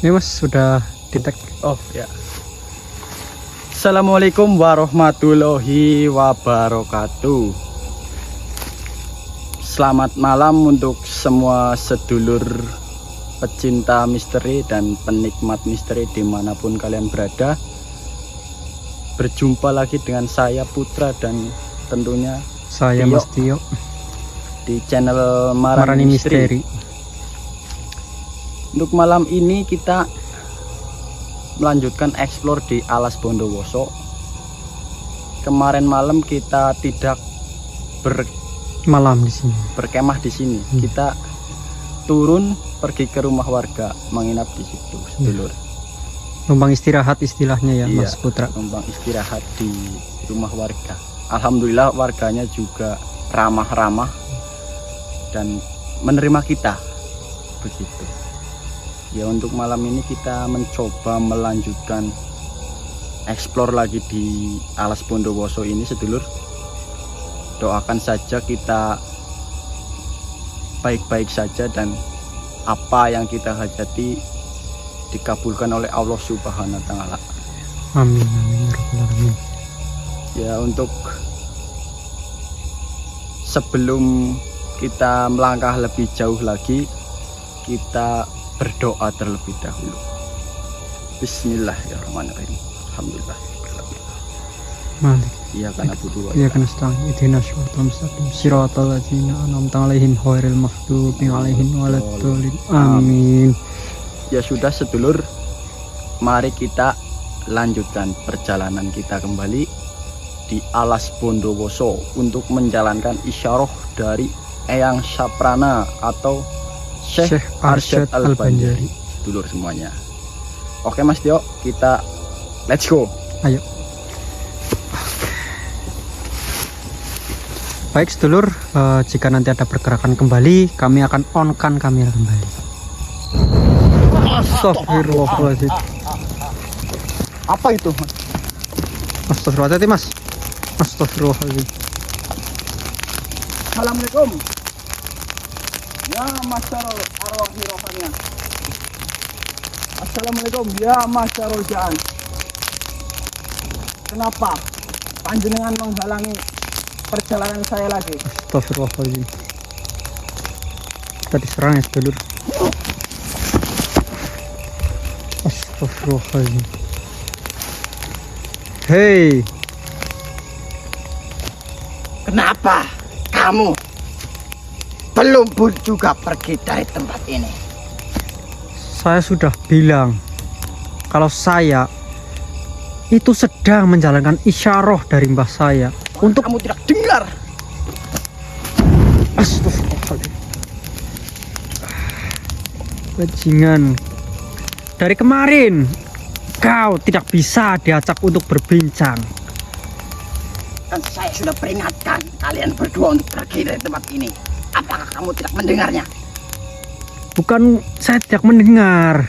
Ini Mas sudah di-tag. Oh ya. Assalamualaikum warahmatullahi wabarakatuh. Selamat malam untuk semua sedulur pecinta misteri dan penikmat misteri dimanapun kalian berada. Berjumpa lagi dengan saya Putra dan tentunya Saya Tio Mas Tio di channel Marani Misteri. Untuk malam ini kita melanjutkan eksplor di Alas Bondowoso. Kemarin malam kita tidak Malam di sini. berkemah di sini. Kita turun pergi ke rumah warga, menginap di situ, sedulur. Numpang istirahat istilahnya ya, Iya, Mas Putra. numpang istirahat di rumah warga. Alhamdulillah warganya juga ramah-ramah dan menerima kita begitu. Ya, untuk malam ini kita mencoba melanjutkan eksplor lagi di Alas Bondowoso ini, sedulur. Doakan saja kita baik-baik saja dan apa yang kita hajati dikabulkan oleh Allah Subhanahu wa taala. Amin amin ya rabbal alamin. Ya, untuk sebelum kita melangkah lebih jauh lagi, kita berdoa terlebih dahulu. Bismillahirrahmanirrahim. Alhamdulillah. Malik. Iya karena butuh. Ya kan nasta'in ihdinas siratal mustaqim siratal ladzina an'amta 'alaihim ghairil maghdubi 'alaihim waladdallin. Amin. Ya sudah, sedulur, mari kita lanjutkan perjalanan kita kembali di Alas Bondowoso untuk menjalankan isyarah dari Eyang Saprana atau Syekh Arsyad Al-Banjari. Sedulur semuanya. Oke Mas Tio, kita let's go. Ayo. Baik sedulur, jika nanti ada pergerakan kembali, kami akan on-kan kamera kembali. Astagfirullahaladzim. Apa itu? Astagfirullahaladzim Mas. Astagfirullahaladzim. Assalamualaikum. Ya masyarul arwah rohaniah. Assalamualaikum ya masyarul jaan. Kenapa panjenengan menghalangi perjalanan saya lagi? Astagfirullahaladzim. Kita diserang ya sedulur. Astagfirullahaladzim. Hei, Kenapa kamu belum juga pergi dari tempat ini? saya sudah bilang kalau saya itu sedang menjalankan isyarah dari mbah saya untuk Kamu tidak dengar. Astagfirullahaladzim. Bajingan, dari kemarin kau tidak bisa diajak untuk berbincang. Kan saya sudah peringatkan kalian berdua untuk pergi dari tempat ini. Apakah kamu tidak mendengarnya? Bukan saya tidak mendengar.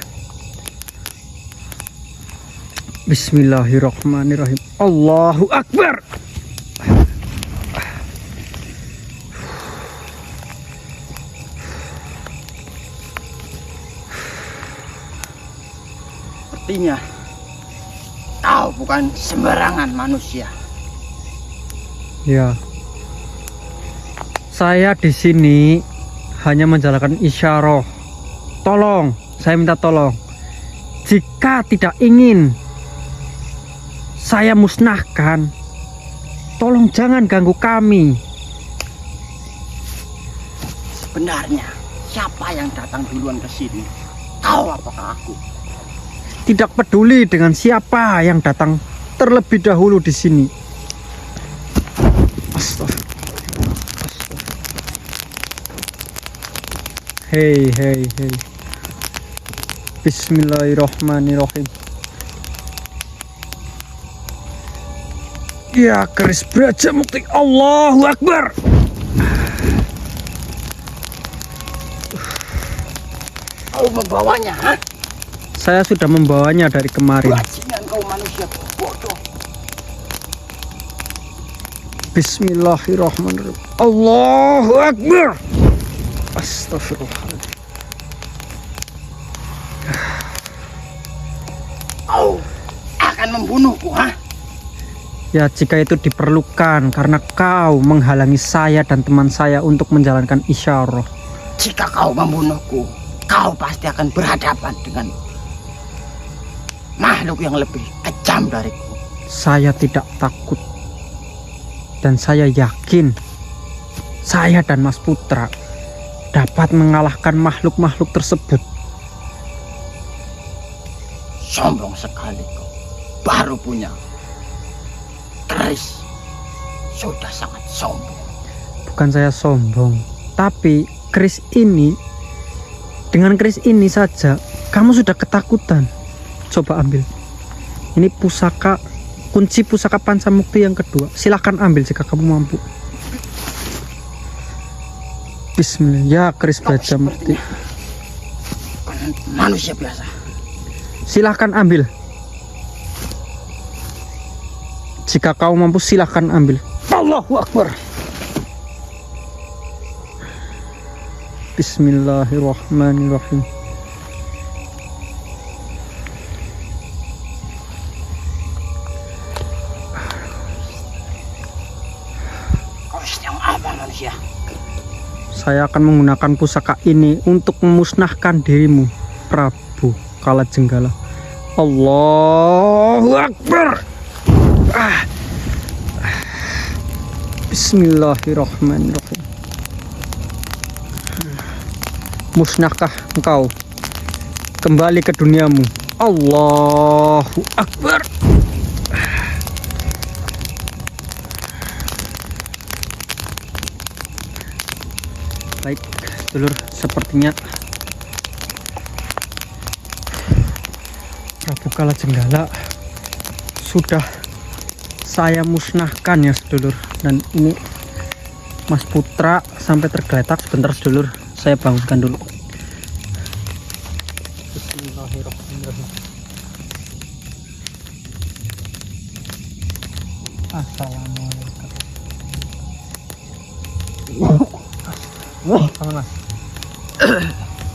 Bismillahirrahmanirrahim. Allahu Akbar. Sepertinya kau bukan sembarangan manusia. Ya. Saya di sini hanya menjalankan isyarah. Tolong, saya minta tolong. Jika tidak ingin saya musnahkan, tolong jangan ganggu kami. Sebenarnya siapa yang datang duluan ke sini? Kau apakah aku? Tidak peduli dengan siapa yang datang terlebih dahulu di sini. Astagfirullah. Hei, hei, hei. Bismillahirrahmanirrahim. Ya, keris braja mukti. Allahu Akbar. Kau membawanya, ha? Saya sudah membawanya dari kemarin. Bajingan kau manusia bodoh. Bismillahirrahmanirrahim. Allahu Akbar. Astagfirullahaladzim. membunuhku, ha? Ya, jika itu diperlukan karena kau menghalangi saya dan teman saya untuk menjalankan isyarah. Jika kau membunuhku, kau pasti akan berhadapan dengan makhluk yang lebih kejam dariku. Saya tidak takut. Dan saya yakin saya dan Mas Putra dapat mengalahkan makhluk-makhluk tersebut. Sombong sekali kau. Baru punya keris. Sudah sangat sombong. Bukan saya sombong, tapi keris ini, dengan keris ini saja kamu sudah ketakutan. Coba ambil. Ini pusaka, kunci pusaka Pancamukti yang kedua. Silahkan ambil jika kamu mampu. Bismillah. Ya, keris Pancamukti. Manusia biasa. Silahkan ambil. Jika kau mampu silahkan ambil. Allahu Akbar. Bismillahirrahmanirrahim. Kau sedang apa manusia? Saya akan menggunakan pusaka ini untuk memusnahkan dirimu, Prabu Kalajenggala. Allahu Akbar. Bismillahirrahmanirrahim. Musnahkah engkau? Kembali ke duniamu. Allahu Akbar. Baik, dulur, sepertinya Prabu Kalajenggala sudah saya musnahkan ya sedulur. Dan ini Mas Putra sampai tergeletak. Sebentar sedulur, saya bangunkan dulu. Bismillahirrahmanirrahim. Assalamualaikum. Aman mas.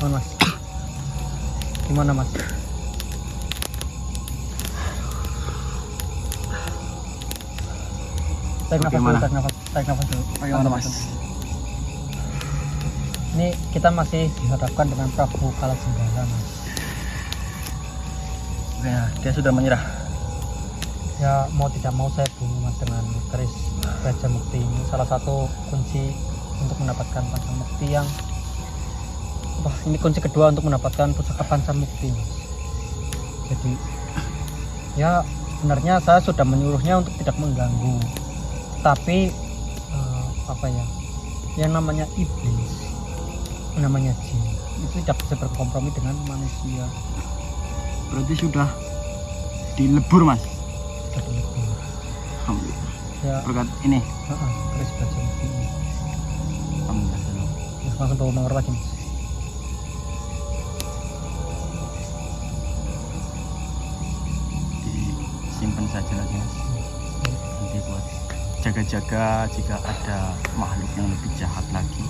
Aman mas. Gimana mas? Tarik nafas dulu, tarik nafas dulu. Bagaimana mas? Ini kita masih dihadapkan dengan Prabu Kalajenggala mas. Ya, dia sudah menyerah. Ya mau tidak mau saya bunuh mas dengan keris Pancamukti ini. Salah satu kunci untuk mendapatkan Pancamukti yang ini kunci kedua untuk mendapatkan pusaka Pancamukti mas. Jadi ya sebenarnya saya sudah menyuruhnya untuk tidak mengganggu. Tapi yang namanya iblis, namanya jin, itu tidak bisa berkompromi dengan manusia. Berarti sudah dilebur mas? Sudah dilebur. Alhamdulillah. Ya, berkat ini. Keris Pancamukti ini. Alhamdulillah. Ya, langsung bawa manggar lagi mas. Disimpan saja lagi mas. Nanti buat jaga-jaga jika ada makhluk yang lebih jahat lagi,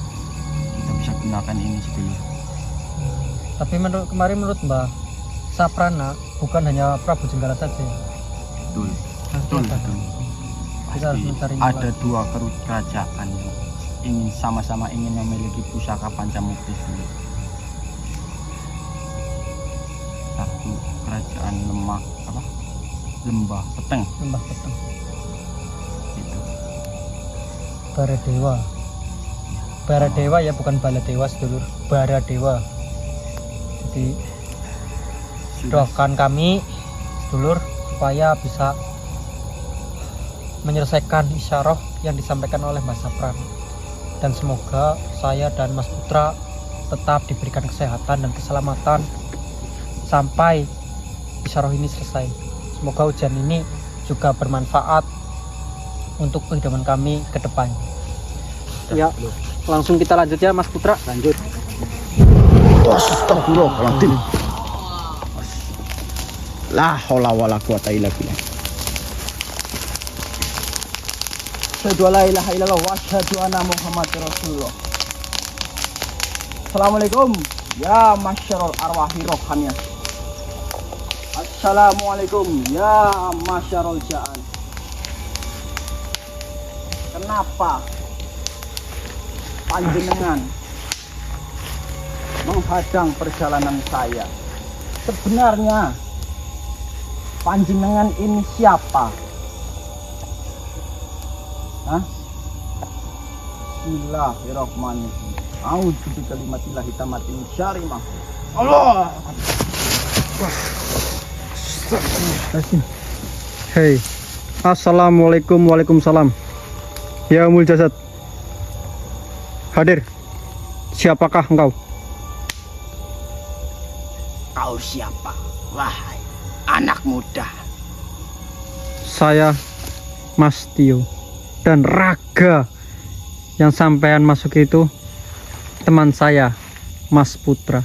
kita bisa gunakan ini dulu. Tapi menurut Mbah Saprana bukan hanya Prabu Jenggala saja. Betul. Betul. Kita harus mencari ada dua kerajaan yang sama-sama ingin memiliki pusaka Pancamukti dulu. Satu kerajaan Lembah Peteng. Lembah Peteng. Itu. Baradewa. Baradewa ya, bukan Baladewa sedulur. Baradewa. Jadi doakan kami sedulur supaya bisa menyelesaikan isyarah yang disampaikan oleh Mas Sapran, dan semoga saya dan Mas Putra tetap diberikan kesehatan dan keselamatan sampai isyarah ini selesai. Semoga ujian ini juga bermanfaat untuk kehidupan kami ke depan. Ya, langsung kita lanjut ya Mas Putra. Lanjut. Astagfirullahaladzim. La haula wala quwata illa billah. Asyhadu an la ilaha illallah wa asyhadu anna Muhammadar Rasulullah. Assalamualaikum ya masyarul arwahi rohaniyah. Assalamualaikum ya masyarul ja'an. Kenapa panjenengan menghadang perjalanan saya? Sebenarnya panjenengan ini siapa? Hah? Bismillahirrahmanirrahim. A'udzu bikalimatillahi tammati min syarri ma Allah. Hei, assalamualaikum. Waalaikumsalam. Ya Umul Jasad, hadir. Siapakah engkau? Kau siapa? Wahai anak muda. Saya Mas Tio, dan Raga yang sampean masuk itu teman saya, Mas Putra.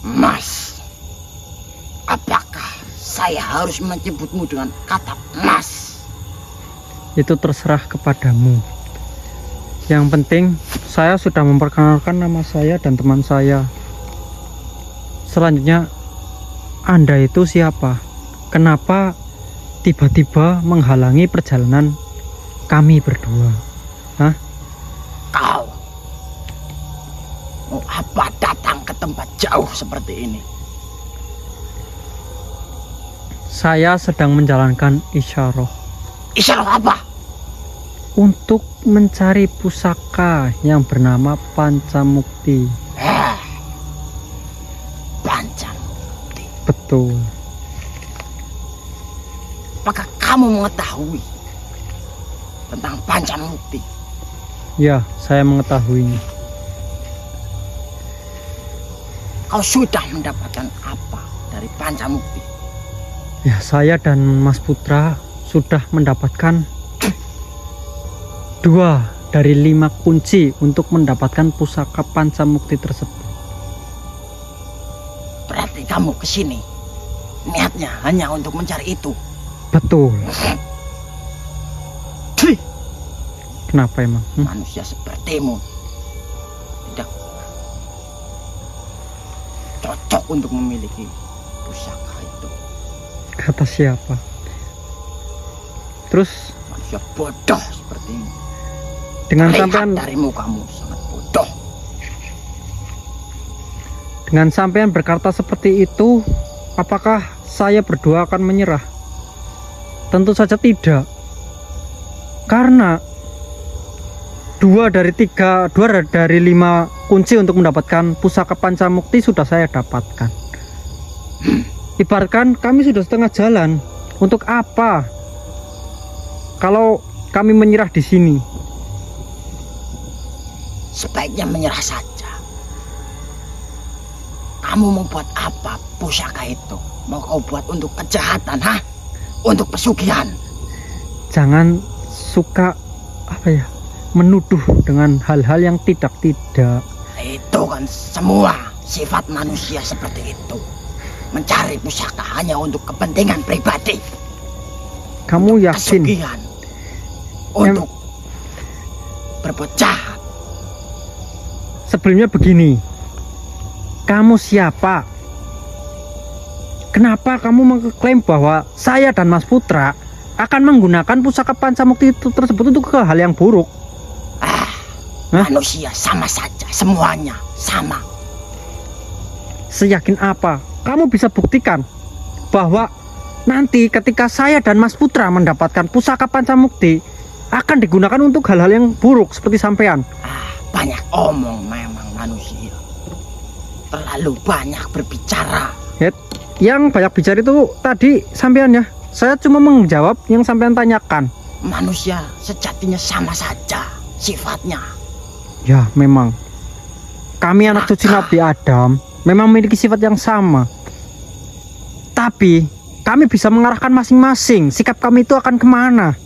Mas, apakah saya harus menyebutmu dengan kata Mas? Itu terserah kepadamu. Yang penting saya sudah memperkenalkan nama saya dan teman saya. Selanjutnya, Anda itu siapa? Kenapa tiba-tiba menghalangi perjalanan kami berdua? Hah? Kau mau apa datang ke tempat jauh seperti ini? Saya sedang menjalankan isyarah Isyarah apa? untuk mencari pusaka yang bernama Pancamukti. Pancamukti. Betul. Apakah kamu mengetahui tentang Pancamukti? Ya, saya mengetahuinya. Kau sudah mendapatkan apa dari Pancamukti? Ya, saya dan Mas Putra sudah mendapatkan 2 dari 5 kunci untuk mendapatkan pusaka Pancamukti tersebut. Berarti kamu kesini niatnya hanya untuk mencari itu. Betul. Tih, Kenapa emang? manusia sepertimu tidak cocok untuk memiliki pusaka itu. Kata siapa? Terus Manusia bodoh sepertimu. dengan Lihat sampean darimu, kamu sangat bodoh. dengan sampean berkata seperti itu, apakah saya berdua akan menyerah? Tentu saja tidak. Karena 2 dari 5 kunci untuk mendapatkan pusaka Pancamukti sudah saya dapatkan. Ibaratkan kami sudah setengah jalan. Untuk apa kalau kami menyerah di sini? Sebaiknya menyerah saja. Kamu mau buat apa pusaka itu? Mau kau buat untuk kejahatan, ha? Untuk pesugihan? Jangan suka menuduh dengan hal-hal yang tidak. Itu kan semua sifat manusia seperti itu. Mencari pusaka hanya untuk kepentingan pribadi. Kamu yakin? Pesugihan. Untuk berbuat jahat. Sebelumnya begini, kamu siapa? Kenapa kamu mengklaim bahwa saya dan Mas Putra akan menggunakan pusaka Pancamukti itu tersebut untuk hal yang buruk? Hah? Manusia sama saja, semuanya sama. Seyakin apa? Kamu bisa buktikan bahwa nanti ketika saya dan Mas Putra mendapatkan pusaka Pancamukti akan digunakan untuk hal-hal yang buruk seperti sampean. Banyak omong memang manusia. Terlalu banyak berbicara. Yang banyak bicara itu tadi sampean ya. Saya cuma menjawab yang sampean tanyakan. Manusia sejatinya sama saja sifatnya. Ya memang. Kami anak cucu Nabi Adam memang memiliki sifat yang sama. Tapi kami bisa mengarahkan masing-masing. Sikap kami itu akan kemana?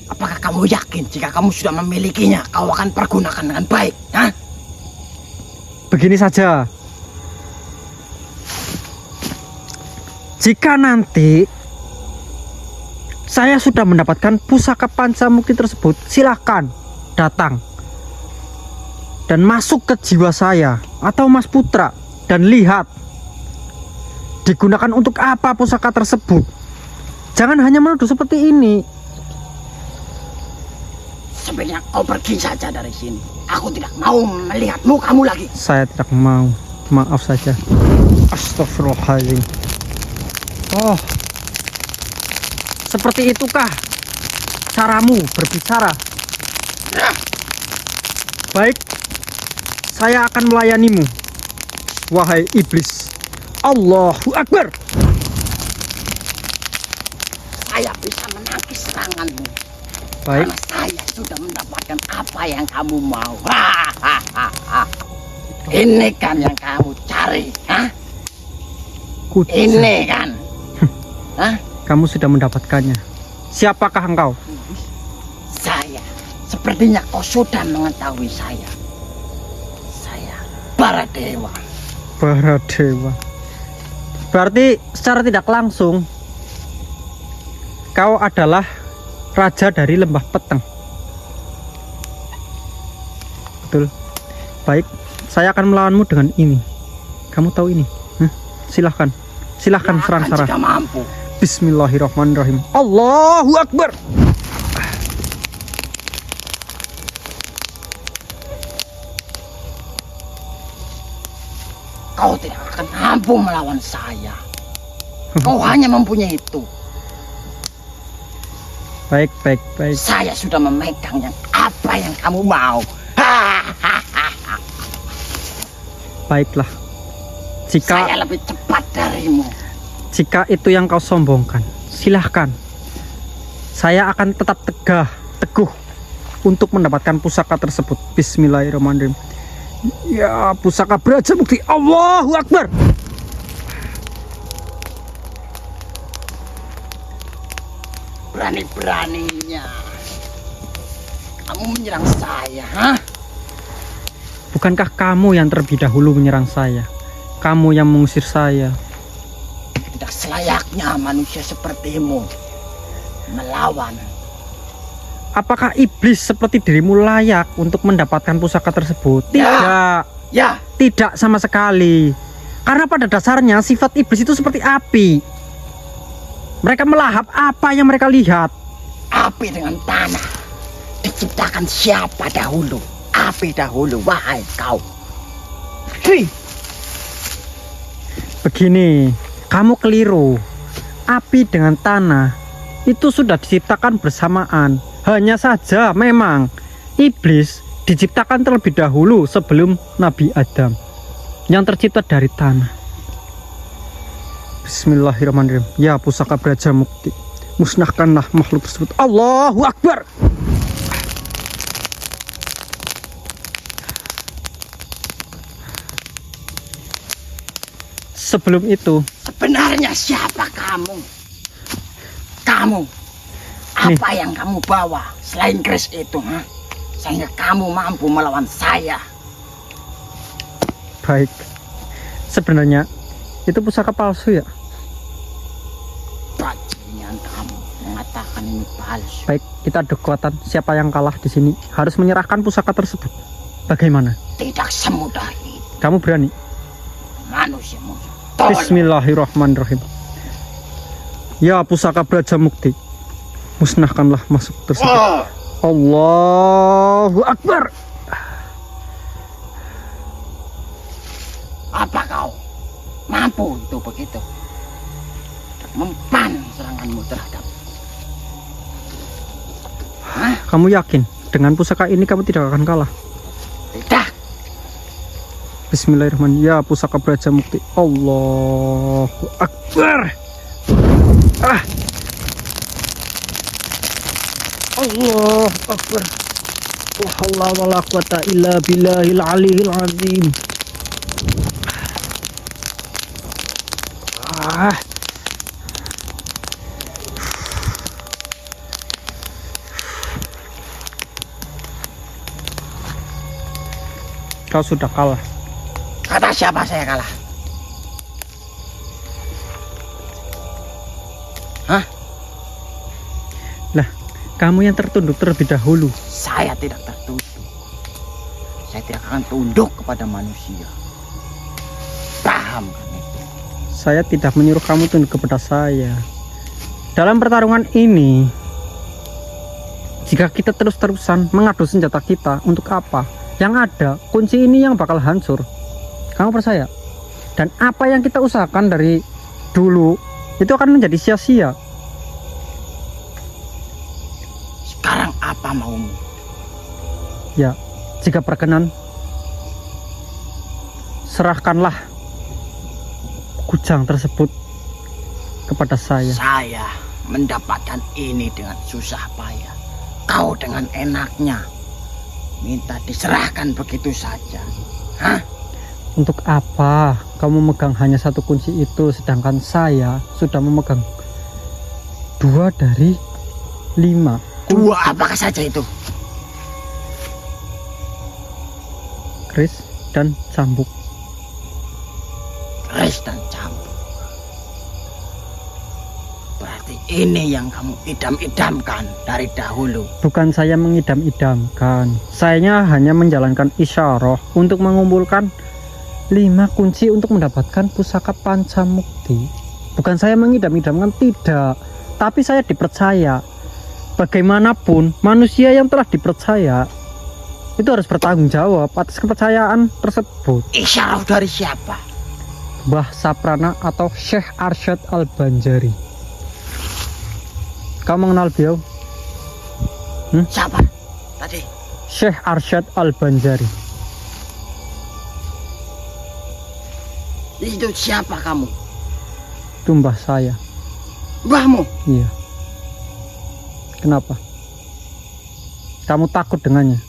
Apakah kamu yakin jika kamu sudah memilikinya, kau akan pergunakan dengan baik? Hah? Begini saja. Jika nanti saya sudah mendapatkan pusaka Pancamukti tersebut, silahkan datang dan masuk ke jiwa saya atau Mas Putra. dan lihat digunakan untuk apa pusaka tersebut. Jangan hanya menuduh seperti ini. Sebaiknya kau pergi saja dari sini. Aku tidak mau melihatmu kamu lagi. Saya tidak mau. Maaf saja. Astagfirullahaladzim. Oh, seperti itukah caramu berbicara? Baik, saya akan melayanimu, wahai iblis. Allahu Akbar. Saya bisa menangkis seranganmu. Baik. Karena saya sudah mendapatkan apa yang kamu mau. Ini kan yang kamu cari, Ini kan. Kamu sudah mendapatkannya. Siapakah engkau? Saya. Sepertinya kau sudah mengetahui saya. Saya Baradewa. Baradewa. Berarti secara tidak langsung kau adalah raja dari lembah Peteng. Betul. Baik, saya akan melawanmu dengan ini. Kamu tahu ini? Silahkan. Silahkan serang Sarah. Jika mampu. Bismillahirrahmanirrahim. Allahu Akbar. Kau tidak akan mampu melawan saya. Kau hanya mempunyai itu. Baik, baik, baik. Saya sudah memegang yang apa yang kamu mau. Baiklah. Jika saya lebih cepat darimu. Jika itu yang kau sombongkan, silahkan. Saya akan tetap teguh untuk mendapatkan pusaka tersebut. Bismillahirrahmanirrahim. Ya, pusaka Braja Mukti. Allahu Akbar. Berani-beraninya kamu menyerang saya, Bukankah kamu yang terlebih dahulu menyerang saya? Kamu yang mengusir saya. Tidak selayaknya manusia sepertimu melawan. Apakah iblis seperti dirimu layak untuk mendapatkan pusaka tersebut? Tidak. Ya. Tidak sama sekali. Karena pada dasarnya sifat iblis itu seperti api. Mereka melahap apa yang mereka lihat. Api dengan tanah diciptakan siapa dahulu? Api dahulu, wahai kau. Begini, kamu keliru. Api dengan tanah itu sudah diciptakan bersamaan. Hanya saja memang iblis diciptakan terlebih dahulu sebelum Nabi Adam yang tercipta dari tanah. Bismillahirrahmanirrahim. Ya, pusaka Braja Mukti, musnahkanlah makhluk tersebut. Allahu Akbar. Sebelum itu, sebenarnya siapa kamu? Kamu, apa yang kamu bawa selain keris itu, sehingga kamu mampu melawan saya? Baik, sebenarnya itu pusaka palsu ya. Bajingan kamu mengatakan ini palsu. Baik, kita adu kekuatan. Siapa yang kalah di sini harus menyerahkan pusaka tersebut. Bagaimana? Tidak semudah itu. Kamu berani? Manusia. Bismillahirrahmanirrahim. Ya, pusaka Braja Mukti, musnahkanlah masuk tersebut. Allahu Akbar. Apa kau mampu itu begitu mempan seranganmu terhadap? Kamu yakin dengan pusaka ini kamu tidak akan kalah? Tidak. Bismillahirrahmanirrahim. Ya, pusaka Braja Mukti. Allahu Akbar. Allahu Akbar. La haula wala quwata illa billahil aliyil azim. Kau sudah kalah. Kata siapa saya kalah? Lah, kamu yang tertunduk terlebih dahulu. Saya tidak tertunduk. Saya tidak akan tunduk kepada manusia. pahamkan itu. Saya tidak menyuruh kamu tunduk kepada saya. Dalam pertarungan ini, jika kita terus-terusan mengadu senjata kita, untuk apa? Yang ada, kunci ini yang bakal hancur. Kamu percaya? Dan apa yang kita usahakan dari dulu, itu akan menjadi sia-sia. Sekarang apa maumu? Ya, jika berkenan, serahkanlah kujang tersebut kepada saya. Saya mendapatkan ini dengan susah payah. Kau dengan enaknya minta diserahkan begitu saja. Hah? Untuk apa kamu memegang hanya satu kunci itu, sedangkan saya sudah memegang 2 dari 5. 2 apakah saja itu? Keris dan cambuk. Keris dan cambuk. Berarti ini yang kamu idam-idamkan dari dahulu. Bukan saya mengidam-idamkan, saya hanya menjalankan isyarah untuk mengumpulkan 5 kunci untuk mendapatkan pusaka Pancamukti. Bukan saya mengidam-idamkan, tidak. Tapi saya dipercaya. Bagaimanapun manusia yang telah dipercaya itu harus bertanggung jawab atas kepercayaan tersebut. Isyarah dari siapa? Mbah Saprana atau Syekh Arsyad Al-Banjari. Kamu mengenal beliau? Siapa? Tadi Syekh Arsyad Al-Banjari. itu siapa kamu? Itu mbah saya. Mbahmu? Iya. Kenapa? Kamu takut dengannya?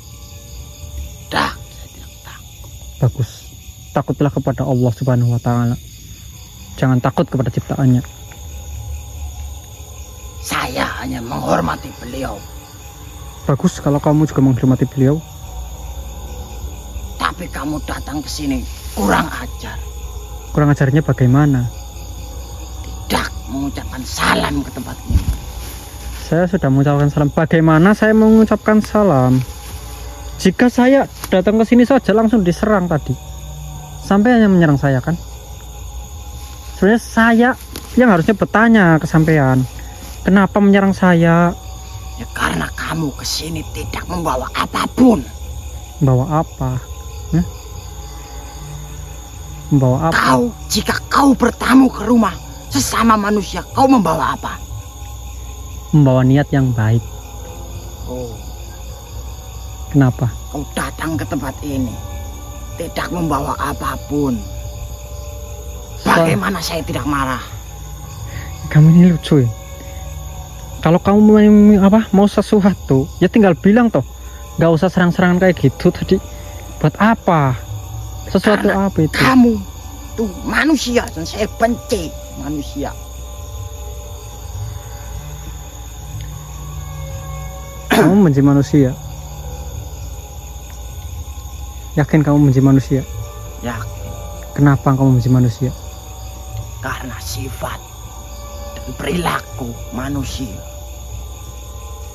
Dah, saya tidak takut. Bagus. Takutlah kepada Allah Subhanahu wa taala. Jangan takut kepada ciptaannya. Saya hanya menghormati beliau. Bagus kalau kamu juga menghormati beliau. Tapi kamu datang ke sini kurang ajar. Kurang ajarnya bagaimana? Tidak mengucapkan salam ke tempat ini. Saya sudah mengucapkan salam. Bagaimana saya mengucapkan salam jika saya datang ke sini saja langsung diserang tadi? Sampai hanya menyerang saya kan? Sebenarnya saya yang harusnya bertanya ke sampean. Kenapa menyerang saya? Ya karena kamu ke sini tidak membawa apapun. Membawa apa? Membawa apa? Jika kau bertamu ke rumah sesama manusia, kau membawa apa? Membawa niat yang baik. Oh, Kenapa? kau datang ke tempat ini tidak membawa apapun. Bagaimana saya tidak marah? Kamu ini lucu ya. Kalau kamu mau sesuatu, ya tinggal bilang toh. Gak usah serang-serangan kayak gitu tadi. Buat apa? Sesuatu Karena apa itu? kamu tuh manusia dan saya benci manusia. Kamu benci manusia? Yakin kamu benci manusia? Ya, Kenapa kamu benci manusia? karena sifat dan perilaku manusia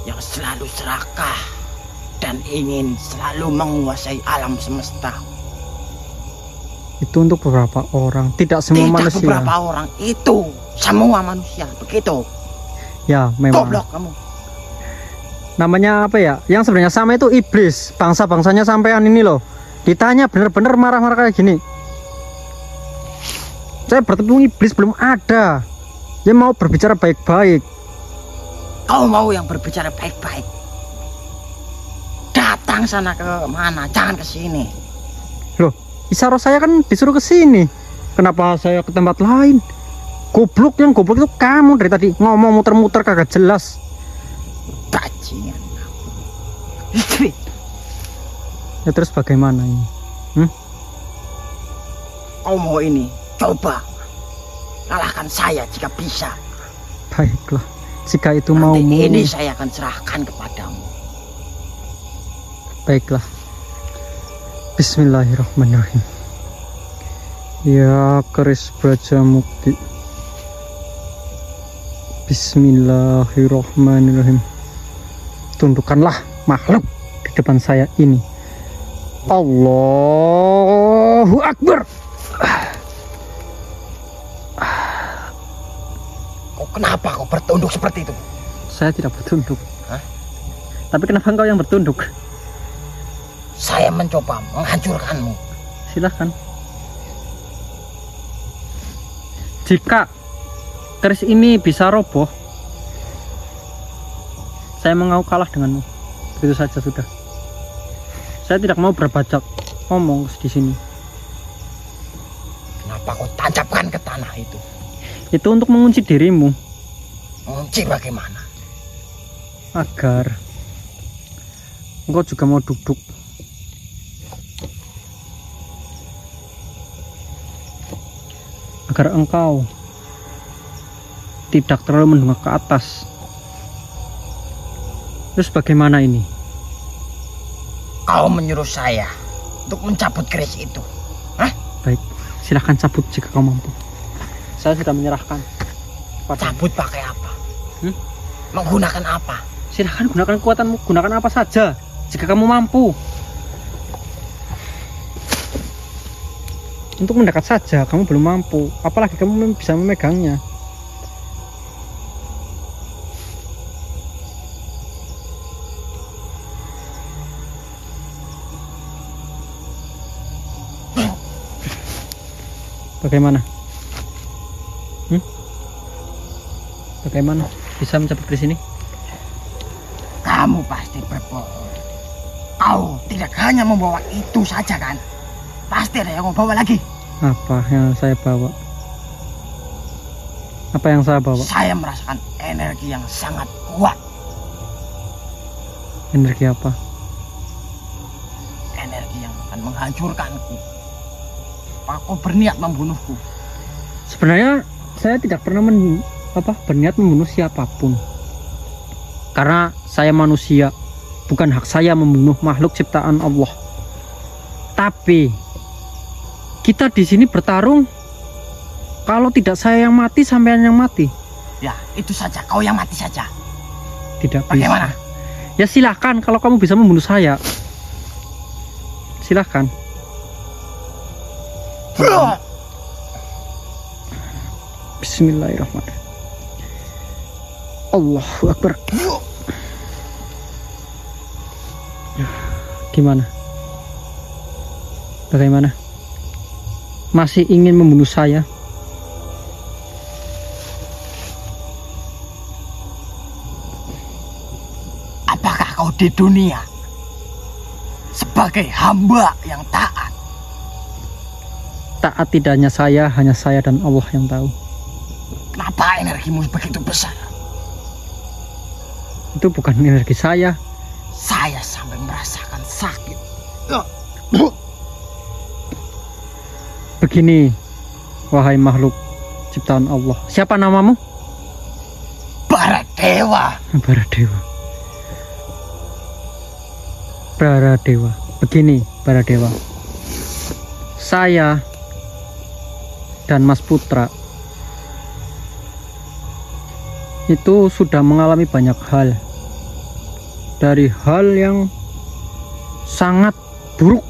yang selalu serakah dan ingin selalu menguasai alam semesta. Itu untuk beberapa orang, tidak semua Tidak manusia. beberapa orang, itu semua manusia begitu. Ya, memang. Goblok kamu. Namanya apa ya? Yang sebenarnya sama itu iblis. Bangsa-bangsanya sampean ini loh. Ditanya bener-bener marah-marah kayak gini. Saya bertemu iblis belum ada. Dia mau berbicara baik-baik. Kau mau yang berbicara baik-baik? Datang sana ke mana? Jangan ke sini. Loh, isyarah saya kan disuruh ke sini. Kenapa saya ke tempat lain? Goblok, yang goblok itu kamu dari tadi ngomong muter-muter kagak jelas. Bajingan. Ya terus bagaimana ini? Kau mau ini? Coba kalahkan saya jika bisa. Baiklah, jika itu Nanti maumu. ini saya akan serahkan kepadamu. Baiklah. Bismillahirrahmanirrahim. Ya keris Bajamukti. Bismillahirrahmanirrahim. Tundukkanlah makhluk di depan saya ini. Allahu Akbar. Kenapa kau bertunduk seperti itu? Saya tidak bertunduk. Hah? Tapi kenapa engkau yang bertunduk? Saya mencoba menghancurkanmu. Silahkan. Jika keris ini bisa roboh, saya mau kalah denganmu. Itu saja sudah. Saya tidak mau berbajak ngomong di sini. Kenapa kau tancapkan ke tanah itu? Itu untuk mengunci dirimu, Mengunci bagaimana? agar engkau juga mau duduk. Agar engkau tidak terlalu menengok ke atas. Terus bagaimana ini? Kau menyuruh saya untuk mencabut keris itu. Baik, silahkan cabut jika kau mampu. Saya sudah menyerahkan. Cabut pakai apa? Hmm? Menggunakan apa? Silahkan gunakan kekuatanmu, gunakan apa saja jika kamu mampu. Untuk mendekat saja kamu belum mampu, apalagi kamu bisa memegangnya. Bagaimana? Bagaimana bisa mencabut keris ini? Kamu pasti berbohong. Kau tidak hanya membawa itu saja kan? Pasti ada yang mau bawa lagi. Apa yang saya bawa? Apa yang saya bawa? Saya merasakan energi yang sangat kuat. Energi apa? Energi yang akan menghancurkanku. Aku berniat membunuhku. Sebenarnya saya tidak pernah berniat membunuh siapapun. Karena saya manusia, bukan hak saya membunuh makhluk ciptaan Allah. Tapi kita di sini bertarung. Kalau tidak saya yang mati, sampean yang mati. Ya, itu saja. Kau yang mati saja. Tidak Bagaimana? bisa. Ya silahkan kalau kamu bisa membunuh saya. Silahkan. Bismillahirrahmanirrahim. Allahu Akbar. Gimana? Bagaimana? Masih ingin membunuh saya? Apakah kau di dunia sebagai hamba yang taat? Taat tidak hanya saya dan Allah yang tahu. Kenapa energimu begitu besar? Itu bukan energi saya. Saya sampai merasakan sakit. Begini, wahai makhluk ciptaan Allah. Siapa namamu? Baradewa. Baradewa. Baradewa. Begini, Baradewa. Saya dan Mas Putra itu sudah mengalami banyak hal. Dari hal yang sangat buruk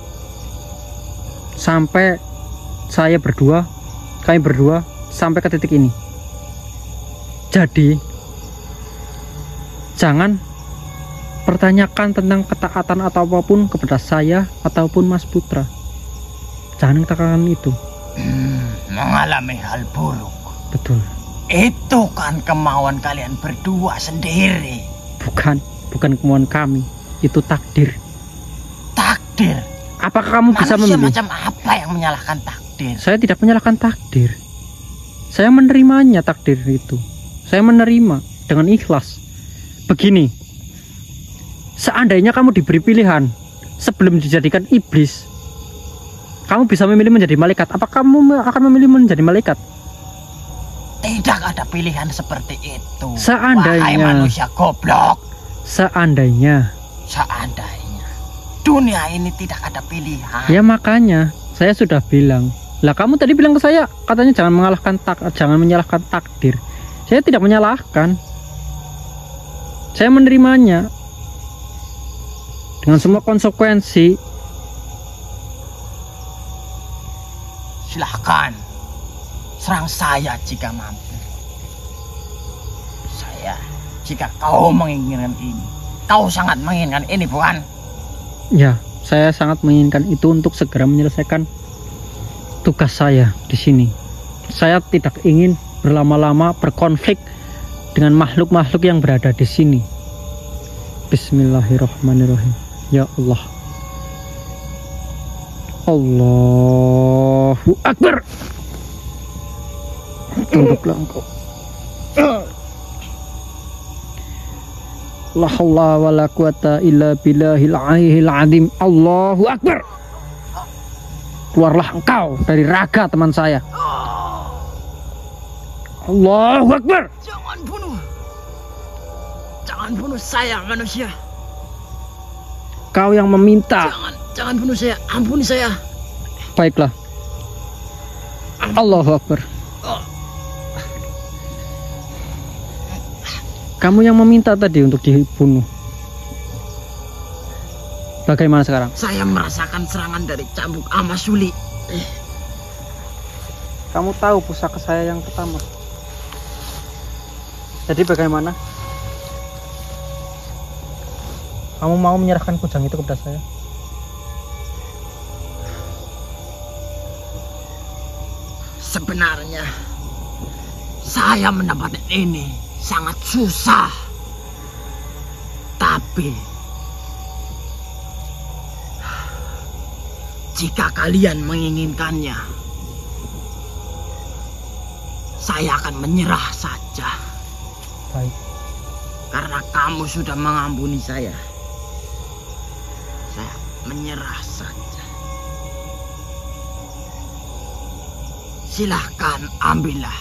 sampai kami berdua sampai ke titik ini. Jadi jangan pertanyakan tentang ketaatan atau apapun kepada saya ataupun Mas Putra. Jangan katakan itu. Mengalami hal buruk. Betul. Itu kan kemauan kalian berdua sendiri. Bukan kemauan kami. Itu takdir. Takdir. Apakah kamu bisa Manusia memilih? macam apa yang menyalahkan takdir? Saya tidak menyalahkan takdir. Saya menerimanya takdir itu. Saya menerima dengan ikhlas. Begini, seandainya kamu diberi pilihan sebelum dijadikan iblis, kamu bisa memilih menjadi malaikat. Apa kamu akan memilih menjadi malaikat? Tidak ada pilihan seperti itu. Seandainya. Wahai manusia goblok. Seandainya. Dunia ini tidak ada pilihan. Ya makanya saya sudah bilang. Lah kamu tadi bilang ke saya, katanya jangan menyalahkan takdir. Saya tidak menyalahkan. Saya menerimanya dengan semua konsekuensi. Silahkan serang saya jika mampu. Jika kau menginginkan ini, kau sangat menginginkan ini, bukan? Ya, saya sangat menginginkan itu untuk segera menyelesaikan tugas saya di sini. Saya tidak ingin berlama-lama berkonflik dengan makhluk-makhluk yang berada di sini. Bismillahirrahmanirrahim. Ya Allah. Allahu Akbar. Tunduklah engkau. La haula wala quwata illa billahil aliyyil azim. Allahu Akbar. Keluarlah engkau dari raga teman saya. Allahu Akbar. Jangan bunuh. Jangan bunuh saya, manusia. Kau yang meminta. Jangan bunuh saya. Ampuni saya. Baiklah. Allahu Akbar. Kamu yang meminta tadi untuk dibunuh. Bagaimana sekarang? Saya merasakan serangan dari cambuk Amasuli. Kamu tahu pusaka saya yang pertama. Jadi bagaimana? Kamu mau menyerahkan kujang itu kepada saya? Sebenarnya saya mendapatkan ini sangat susah. Tapi jika kalian menginginkannya, saya akan menyerah saja. Baik. Karena kamu sudah mengampuni saya menyerah saja. Silahkan ambillah.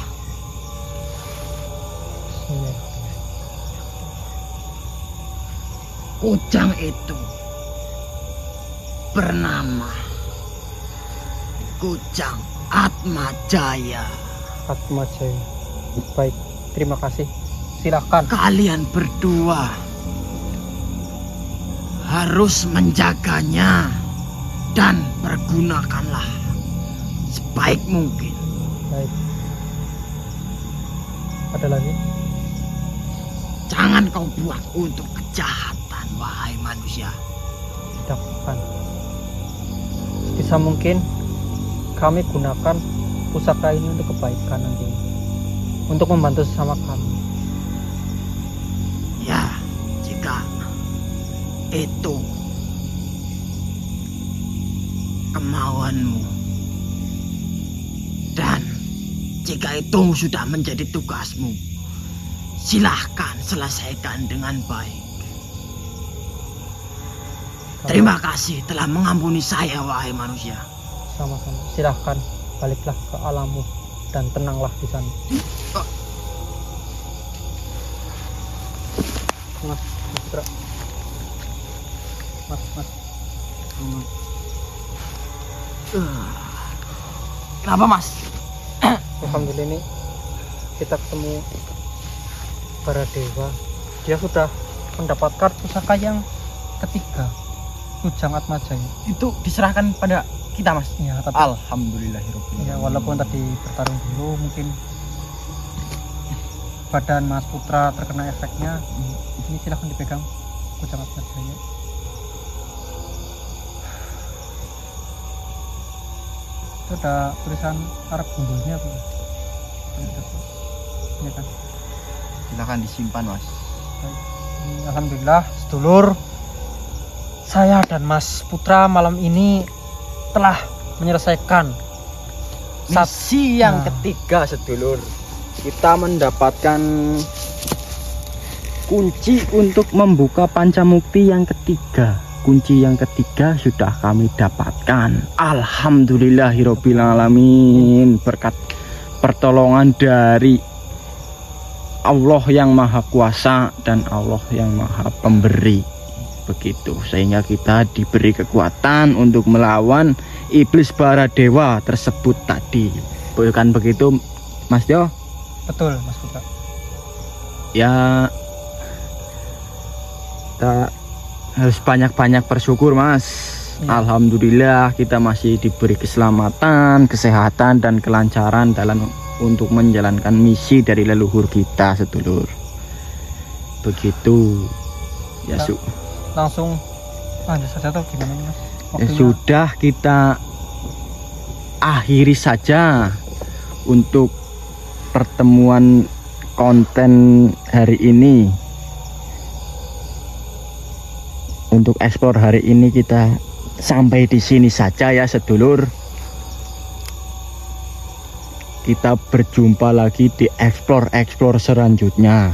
Kujang itu bernama Kujang Atmajaya. Atmajaya. Baik, terima kasih. Silakan. Kalian berdua harus menjaganya dan pergunakanlah sebaik mungkin. Baik. Ada lagi? Jangan kau buat untuk kejahatan, wahai manusia. Tidak akan. Sebisa mungkin kami gunakan pusaka ini untuk kebaikan nanti, untuk membantu sesama kami. Ya, jika itu kemauanmu dan jika itu sudah menjadi tugasmu, silahkan selesaikan dengan baik. Terima kasih telah mengampuni saya, wahai manusia. Sama-sama. Silahkan baliklah ke alammu dan tenanglah di sana. Mas, Putra. Mas. Kenapa, Mas? Alhamdulillah ini kita ketemu para dewa. Dia sudah mendapatkan pusaka yang ketiga, Kujang Atmajaya. Itu diserahkan pada kita, Mas. Ya, tapi Alhamdulillahirobbilalamin. ya, walaupun tadi bertarung dulu mungkin badan Mas Putra terkena efeknya. Ini silahkan dipegang Kujang Atmajaya. Itu ada tulisan Arab bumbunya, Bu. Ini kan. Silakan disimpan, Mas. Baik. Alhamdulillah, sedulur, saya dan Mas Putra malam ini telah menyelesaikan Misi yang ketiga, sedulur. Kita mendapatkan kunci untuk membuka pancamukti yang ketiga. Kunci yang ketiga sudah kami dapatkan. Alhamdulillahirobbilalamin. Berkat pertolongan dari Allah yang Maha Kuasa dan Allah yang Maha Pemberi. Begitu, sehingga kita diberi kekuatan untuk melawan iblis para dewa tersebut tadi. Bukan begitu, Mas Tio? betul, Mas Putra. Ya, kita harus banyak-banyak bersyukur, Mas. Ya. Alhamdulillah kita masih diberi keselamatan, kesehatan, dan kelancaran dalam untuk menjalankan misi dari leluhur kita, sedulur. begitu ya. Nah, langsung lanjut saja atau gimana nih, Mas? Ya Waktunya. sudah, kita akhiri saja untuk pertemuan konten hari ini. Untuk explore hari ini kita sampai di sini saja ya sedulur. Kita berjumpa lagi di explore selanjutnya.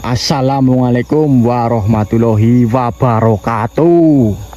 Assalamualaikum warahmatullahi wabarakatuh.